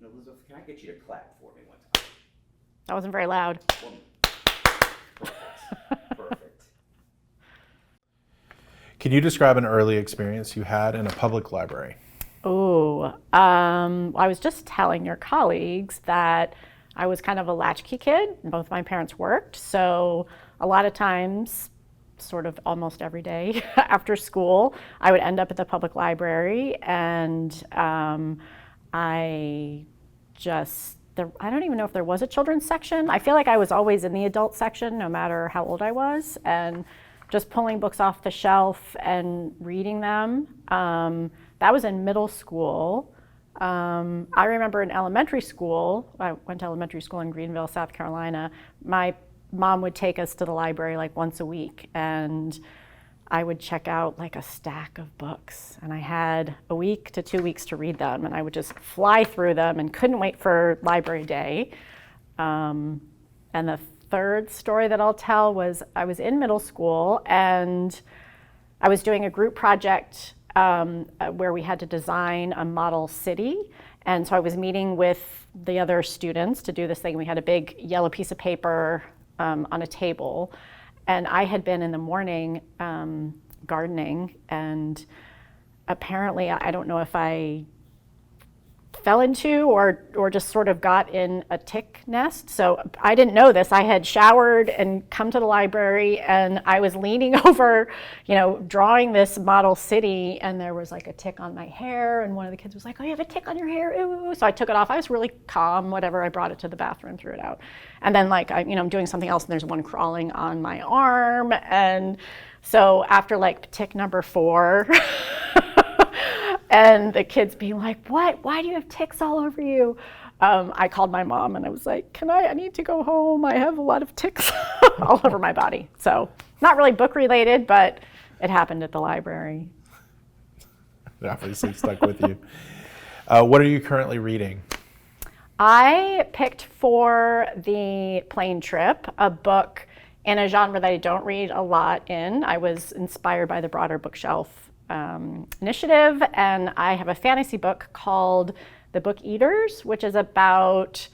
And Elizabeth, can I get you to clap for me one time? That wasn't very loud. Perfect. Can you describe an early experience you had in a public library? Oh, I was just telling your colleagues that I was kind of a latchkey kid. Both my parents worked, so a lot of times, sort of almost every day after school, I would end up at the public library, and I don't even know if there was a children's section. I feel like I was always in the adult section, no matter how old I was, and just pulling books off the shelf and reading them. That was in middle school. I remember in elementary school, I went to elementary school in Greenville, South Carolina. My mom would take us to the library like once a week, and I would check out like a stack of books, and I had a week to 2 weeks to read them, and I would just fly through them and couldn't wait for library day. And the third story that I'll tell was I was in middle school, and I was doing a group project where we had to design a model city. And so I was meeting with the other students to do this thing. We had a big yellow piece of paper on a table. And I had been in the morning gardening, and apparently, I don't know if I fell into or just sort of got in a tick nest. So I didn't know this. I had showered and come to the library, and I was leaning over, drawing this model city, and there was like a tick on my hair, and one of the kids was like, "Oh, you have a tick on your hair, ooh." So I took it off. I was really calm, whatever. I brought it to the bathroom, threw it out. And then I'm doing something else, and there's one crawling on my arm. And so after like tick number 4, and the kids being like, "What? Why do you have ticks all over you?" I called my mom, and I was like, I need to go home. I have a lot of ticks all over my body. So not really book related, but it happened at the library. It obviously stuck with you. What are you currently reading? I picked for the plane trip a book in a genre that I don't read a lot in. I was inspired by the Broader Bookshelf initiative, and I have a fantasy book called The Book Eaters, which is about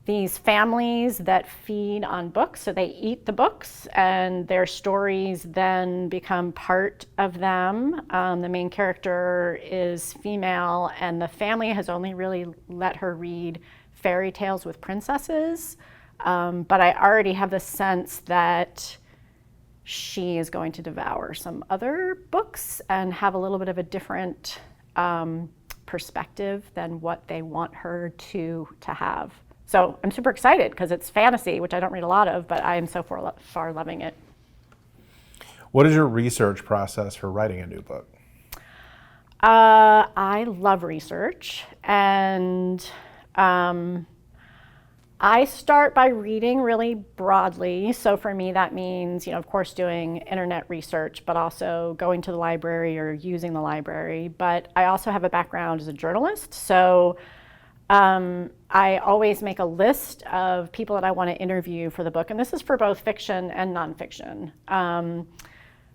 these families that feed on books. So they eat the books, and their stories then become part of them. The main character is female, and the family has only really let her read fairy tales with princesses. But I already have the sense that she is going to devour some other books and have a little bit of a different perspective than what they want her to have. So I'm super excited because it's fantasy, which I don't read a lot of, but I am so far loving it. What is your research process for writing a new book? I love research, and I start by reading really broadly. So for me, that means, of course, doing internet research, but also going to the library or using the library. But I also have a background as a journalist. So I always make a list of people that I want to interview for the book. And this is for both fiction and nonfiction.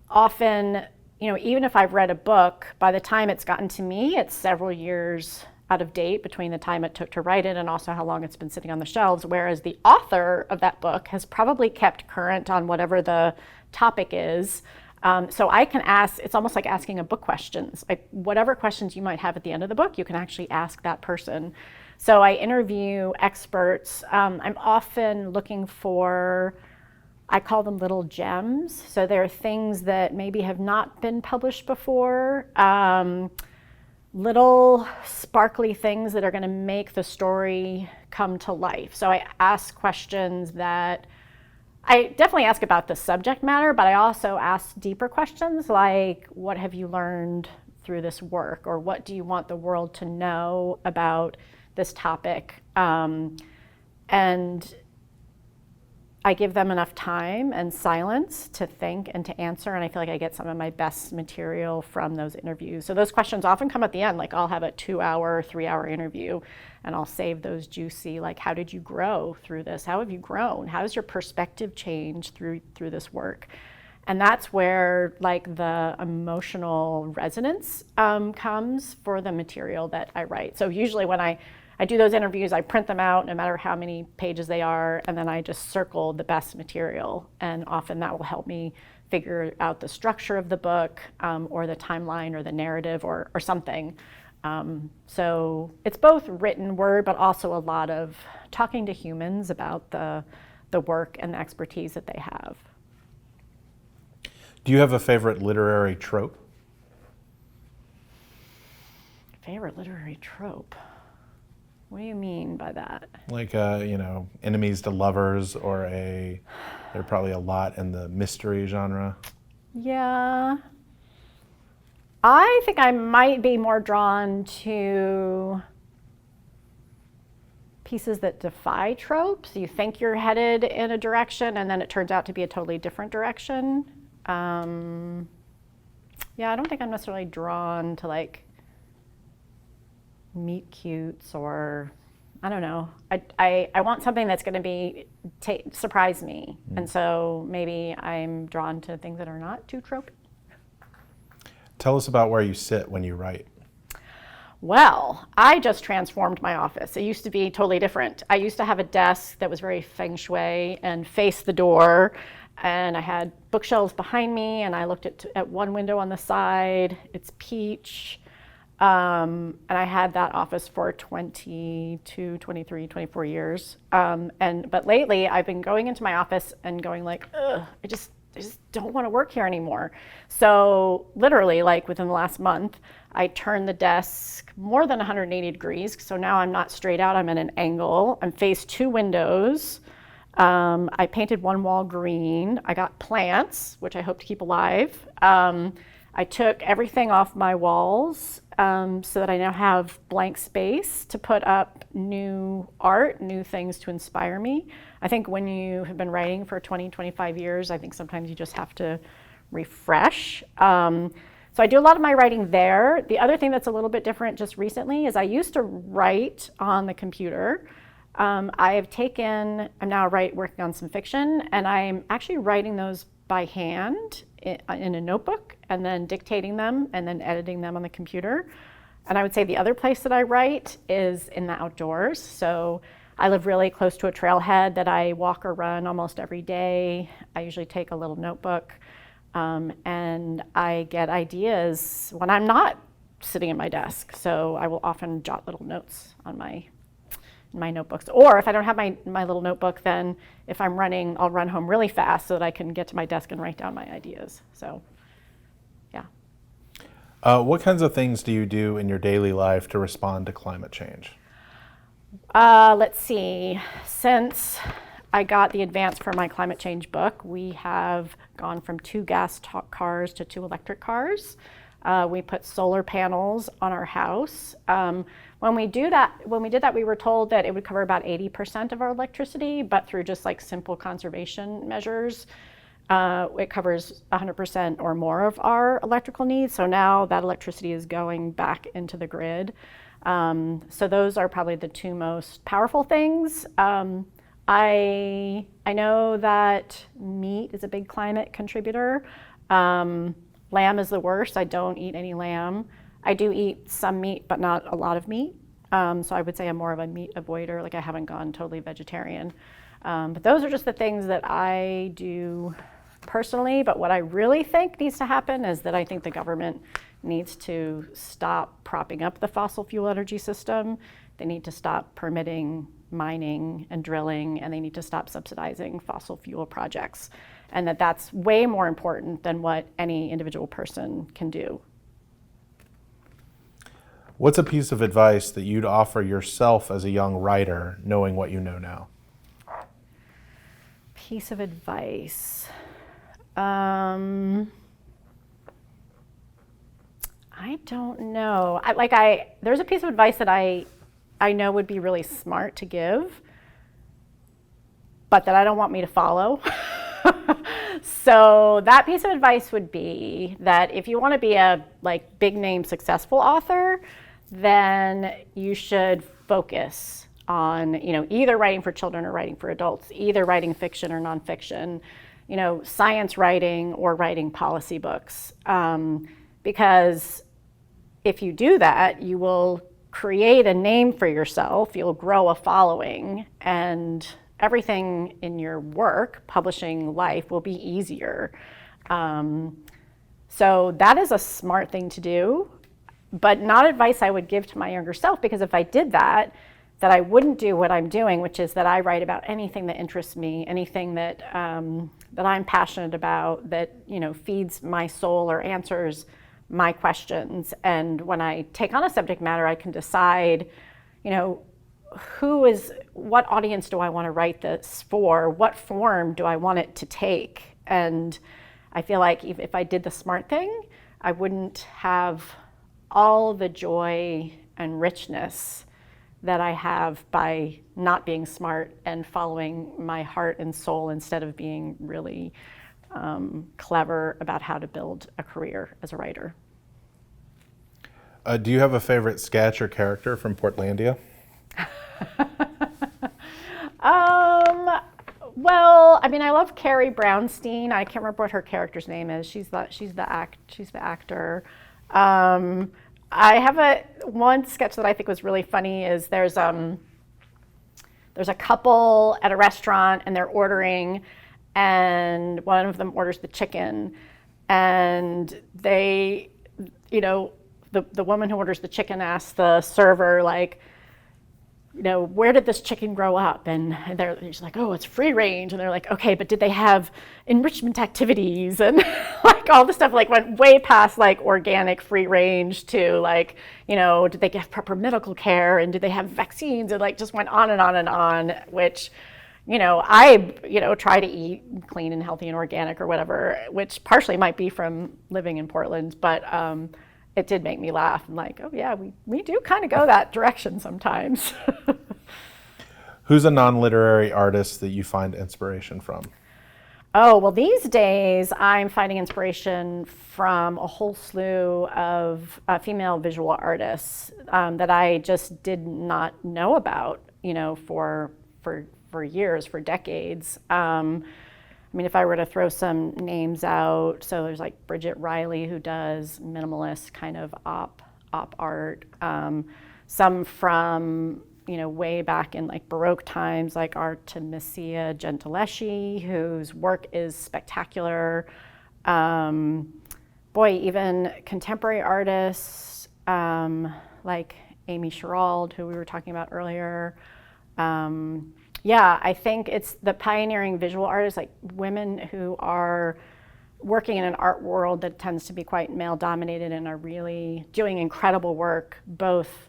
Often, even if I've read a book, by the time it's gotten to me, it's several years out of date between the time it took to write it and also how long it's been sitting on the shelves, whereas the author of that book has probably kept current on whatever the topic is. So I can ask, it's almost like asking a book questions. Like whatever questions you might have at the end of the book, you can actually ask that person. So I interview experts. I'm often looking for, I call them little gems. So they're things that maybe have not been published before. Little sparkly things that are going to make the story come to life. So I ask questions that I definitely ask about the subject matter, but I also ask deeper questions like, what have you learned through this work? Or what do you want the world to know about this topic? And I give them enough time and silence to think and to answer, and I feel like I get some of my best material from those interviews. So those questions often come at the end, like I'll have a 2-hour, 3-hour interview, and I'll save those juicy, like, how did you grow through this? How have you grown? How has your perspective changed through this work? And that's where like the emotional resonance comes for the material that I write. So usually when I I do those interviews, I print them out no matter how many pages they are, and then I just circle the best material. And often that will help me figure out the structure of the book, or the timeline or the narrative or something. So it's both written word, but also a lot of talking to humans about the work and the expertise that they have. Do you have a favorite literary trope? Favorite literary trope? What do you mean by that? Like, enemies to lovers, or there are probably a lot in the mystery genre. Yeah. I think I might be more drawn to pieces that defy tropes. You think you're headed in a direction, and then it turns out to be a totally different direction. Yeah, I don't think I'm necessarily drawn to like meet cutes, or I don't know. I want something that's going to be surprise me, and so maybe I'm drawn to things that are not too tropey. Tell us about where you sit when you write. Well, I just transformed my office. It used to be totally different. I used to have a desk that was very feng shui and faced the door, and I had bookshelves behind me, and I looked at one window on the side. It's peach. And I had that office for 22, 23, 24 years. But lately I've been going into my office and going like, ugh, I just don't want to work here anymore. So literally, like within the last month, I turned the desk more than 180 degrees. So now I'm not straight out, I'm at an angle. I'm faced two windows. I painted one wall green. I got plants, which I hope to keep alive. I took everything off my walls, so that I now have blank space to put up new art, new things to inspire me. I think when you have been writing for 20, 25 years, I think sometimes you just have to refresh. So I do a lot of my writing there. The other thing that's a little bit different just recently is I used to write on the computer. I'm now working on some fiction, and I'm actually writing those by hand in a notebook, and then dictating them and then editing them on the computer. And I would say the other place that I write is in the outdoors. So I live really close to a trailhead that I walk or run almost every day. I usually take a little notebook, and I get ideas when I'm not sitting at my desk. So I will often jot little notes on my notebooks. Or if I don't have my little notebook, then if I'm running, I'll run home really fast so that I can get to my desk and write down my ideas. So, yeah. What kinds of things do you do in your daily life to respond to climate change? Let's see. Since I got the advance for my climate change book, we have gone from 2 gas cars to 2 electric cars. We put solar panels on our house. When we did that, we were told that it would cover about 80% of our electricity, but through just like simple conservation measures, it covers 100% or more of our electrical needs. So now that electricity is going back into the grid. So those are probably the 2 most powerful things. I know that meat is a big climate contributor. Lamb is the worst. I don't eat any lamb. I do eat some meat, but not a lot of meat. So I would say I'm more of a meat avoider. Like I haven't gone totally vegetarian. But those are just the things that I do personally. But what I really think needs to happen is that I think the government needs to stop propping up the fossil fuel energy system. They need to stop permitting mining and drilling, and they need to stop subsidizing fossil fuel projects. And that's way more important than what any individual person can do. What's a piece of advice that you'd offer yourself as a young writer, knowing what you know now? Piece of advice. I don't know. There's a piece of advice that I know would be really smart to give, but that I don't want me to follow. So that piece of advice would be that if you want to be a big name successful author, then you should focus on either writing for children or writing for adults, either writing fiction or nonfiction, science writing or writing policy books, because if you do that, you will create a name for yourself, you'll grow a following, and everything in your work, publishing life, will be easier. So that is a smart thing to do, but not advice I would give to my younger self, because if I did that I wouldn't do what I'm doing, which is that I write about anything that interests me, anything that that I'm passionate about, that feeds my soul or answers my questions. And when I take on a subject matter, I can decide, what audience do I want to write this for? What form do I want it to take? And I feel like if I did the smart thing, I wouldn't have all the joy and richness that I have by not being smart and following my heart and soul instead of being really clever about how to build a career as a writer. Do you have a favorite sketch or character from Portlandia? Well, I mean, I love Carrie Brownstein. I can't remember what her character's name is. She's the actor. I have one sketch that I think was really funny. Is there's a couple at a restaurant and they're ordering, and one of them orders the chicken, and they, the woman who orders the chicken asks the server, like, where did this chicken grow up? And she's like, oh, it's free range. And they're like, okay, but did they have enrichment activities? And like all the stuff like went way past like organic free range to like, did they get proper medical care? And did they have vaccines? And like just went on and on and on, which, I, try to eat clean and healthy and organic or whatever, which partially might be from living in Portland, but it did make me laugh. I'm like, oh yeah, we do kind of go that direction sometimes. Who's a non-literary artist that you find inspiration from? Oh, well, these days I'm finding inspiration from a whole slew of female visual artists that I just did not know about, for years, for decades. I mean, if I were to throw some names out, so there's like Bridget Riley, who does minimalist kind of op art. Some from, way back in like Baroque times, like Artemisia Gentileschi, whose work is spectacular. Even contemporary artists like Amy Sherald, who we were talking about earlier. I think it's the pioneering visual artists, like women who are working in an art world that tends to be quite male dominated and are really doing incredible work, both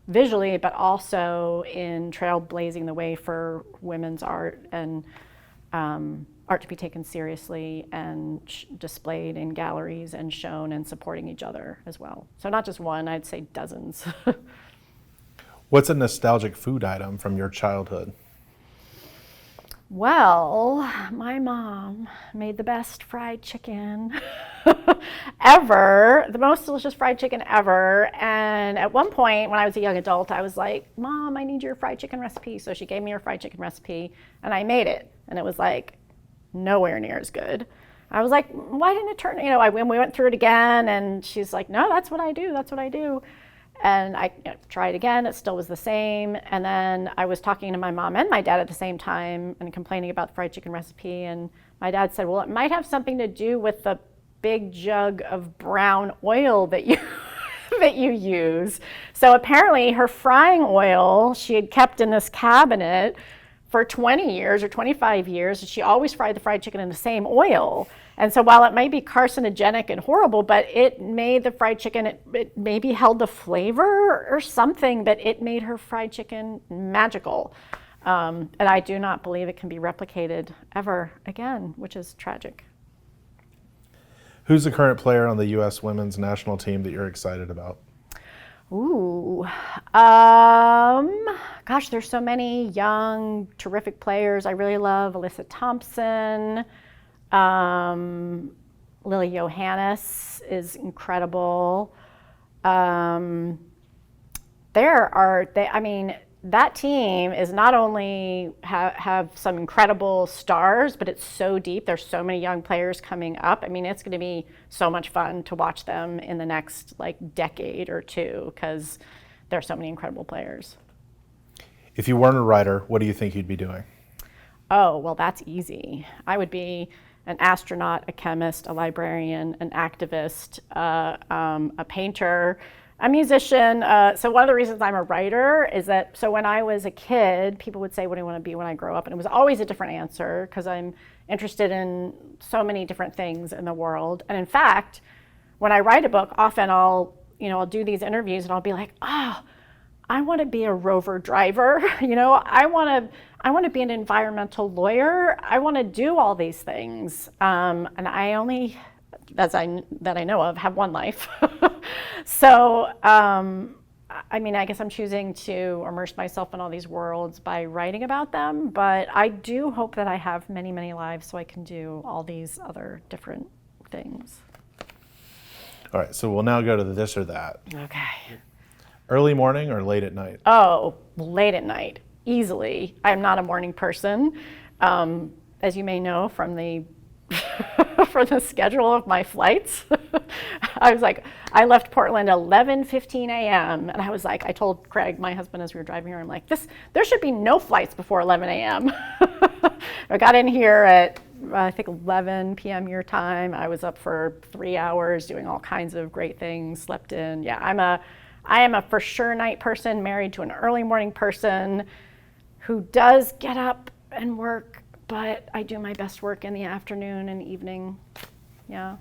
visually, but also in trailblazing the way for women's art and art to be taken seriously and displayed in galleries and shown and supporting each other as well. So not just one, I'd say dozens. What's a nostalgic food item from your childhood? Well, my mom made the best fried chicken ever, the most delicious fried chicken ever. And at one point when I was a young adult, I was like, Mom, I need your fried chicken recipe. So she gave me her fried chicken recipe and I made it. And it was like nowhere near as good. I was like, why didn't it turn, we went through it again and she's like, no, that's what I do. And I tried again, it still was the same. And then I was talking to my mom and my dad at the same time and complaining about the fried chicken recipe. And my dad said, well, it might have something to do with the big jug of brown oil that you that you use. So apparently her frying oil she had kept in this cabinet for 20 years or 25 years. And she always fried the fried chicken in the same oil. And so while it might be carcinogenic and horrible, but it made the fried chicken, it maybe held the flavor or something, but it made her fried chicken magical. And I do not believe it can be replicated ever again, which is tragic. Who's the current player on the U.S. women's national team that you're excited about? Ooh, gosh, there's so many young, terrific players. I really love Alyssa Thompson. Lily Johannes is incredible. That team is not only have some incredible stars, but it's so deep. There's so many young players coming up. I mean, it's going to be so much fun to watch them in the next decade or two, because there are so many incredible players. If you weren't a writer, what do you think you'd be doing? Oh, well, that's easy. I would be an astronaut, a chemist, a librarian, an activist, a painter, a musician. So one of the reasons I'm a writer is that, so when I was a kid, people would say, what do you want to be when I grow up? And it was always a different answer because I'm interested in so many different things in the world. And in fact, when I write a book, often I'll do these interviews and I'll be like, oh, I want to be a rover driver. I want to be an environmental lawyer. I want to do all these things. And I only, that I know of, have one life. So, I guess I'm choosing to immerse myself in all these worlds by writing about them. But I do hope that I have many, many lives so I can do all these other different things. All right, so we'll now go to the this or that. Okay. Early morning or late at night? Oh, late at night, easily. I'm not a morning person. As you may know from the from the schedule of my flights, I left Portland 11:15 a.m. and I told Craig, my husband, as we were driving here, I'm like, there should be no flights before 11 a.m. I got in here at I think 11 p.m. your time. I was up for 3 hours doing all kinds of great things, slept in. Yeah, I am a for sure night person, married to an early morning person who does get up and work, but I do my best work in the afternoon and evening. Yeah.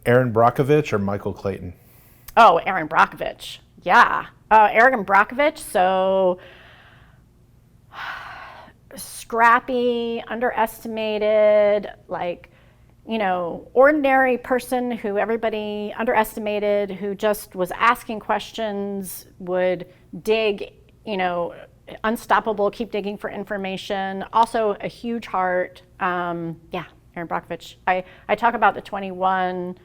Aaron Brockovich or Michael Clayton? Oh, Aaron Brockovich. Yeah. Aaron Brockovich, so scrappy, underestimated, ordinary person who everybody underestimated, who just was asking questions, would dig, unstoppable, keep digging for information. Also a huge heart. Aaron Brockovich. I talk about the 21,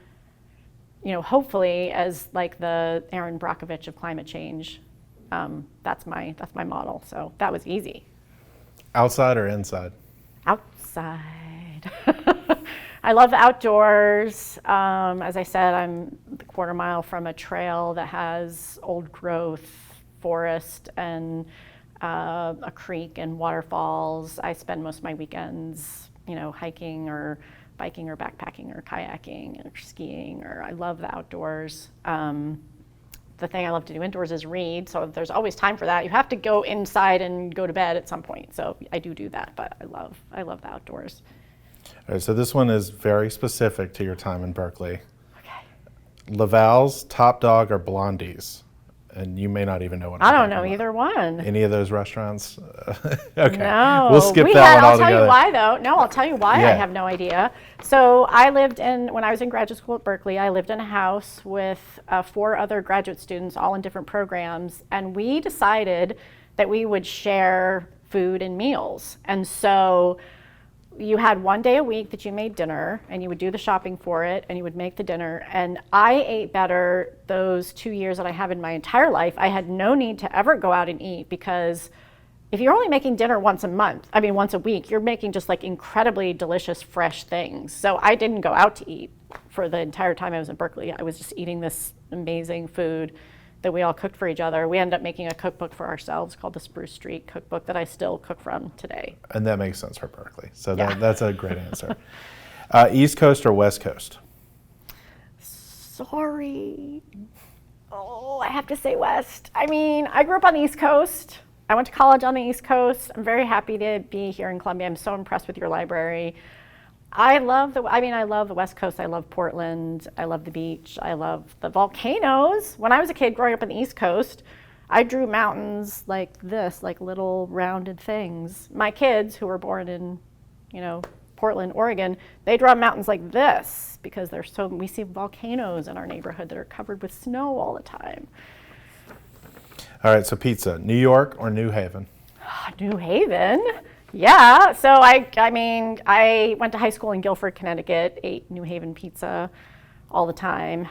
hopefully as the Aaron Brockovich of climate change. That's my model. So that was easy. Outside or inside? Outside. I love the outdoors. As I said, I'm a quarter mile from a trail that has old growth forest and a creek and waterfalls. I spend most of my weekends, hiking or biking or backpacking or kayaking or skiing, or I love the outdoors. The thing I love to do indoors is read, so there's always time for that. You have to go inside and go to bed at some point, so I do that, but I love the outdoors. All right, so this one is very specific to your time in Berkeley. Okay. Laval's, Top Dog, or Blondie's? And you may not even know what I don't know either one. Any of those restaurants? Okay. No. We'll skip that one I'll altogether. tell you why, though. No, I'll tell you why. Yeah. I have no idea. So when I was in graduate school at Berkeley, I lived in a house with 4 other graduate students, all in different programs, and we decided that we would share food and meals. And so you had one day a week that you made dinner, and you would do the shopping for it, and you would make the dinner. And I ate better those 2 years that I have in my entire life. I had no need to ever go out and eat, because if you're only making dinner once a week, you're making just incredibly delicious, fresh things. So I didn't go out to eat for the entire time I was in Berkeley. I was just eating this amazing food that we all cooked for each other. We ended up making a cookbook for ourselves called the Spruce Street Cookbook that I still cook from today. And that makes sense for Berkeley. So Yeah. that's a great answer. East Coast or West Coast? Sorry. Oh, I have to say West. I grew up on the East Coast. I went to college on the East Coast. I'm very happy to be here in Columbia. I'm so impressed with your library. I love the West Coast. I love Portland. I love the beach. I love the volcanoes. When I was a kid growing up on the East Coast, I drew mountains like this, like little rounded things. My kids, who were born in, Portland, Oregon, they draw mountains like this because we see volcanoes in our neighborhood that are covered with snow all the time. All right, so pizza, New York or New Haven? New Haven. Yeah, so I went to high school in Guilford, Connecticut, ate New Haven pizza all the time.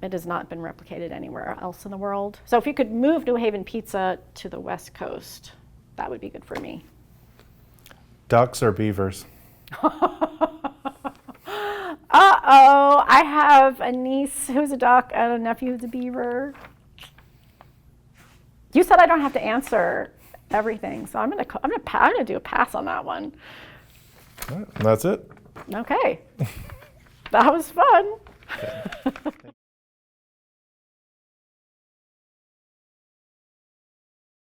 It has not been replicated anywhere else in the world. So if you could move New Haven pizza to the West Coast, that would be good for me. Ducks or beavers? Uh-oh, I have a niece who's a duck and a nephew who's a beaver. You said I don't have to answer everything, so I'm gonna do a pass on that one. All right, and that's it. Okay. That was fun.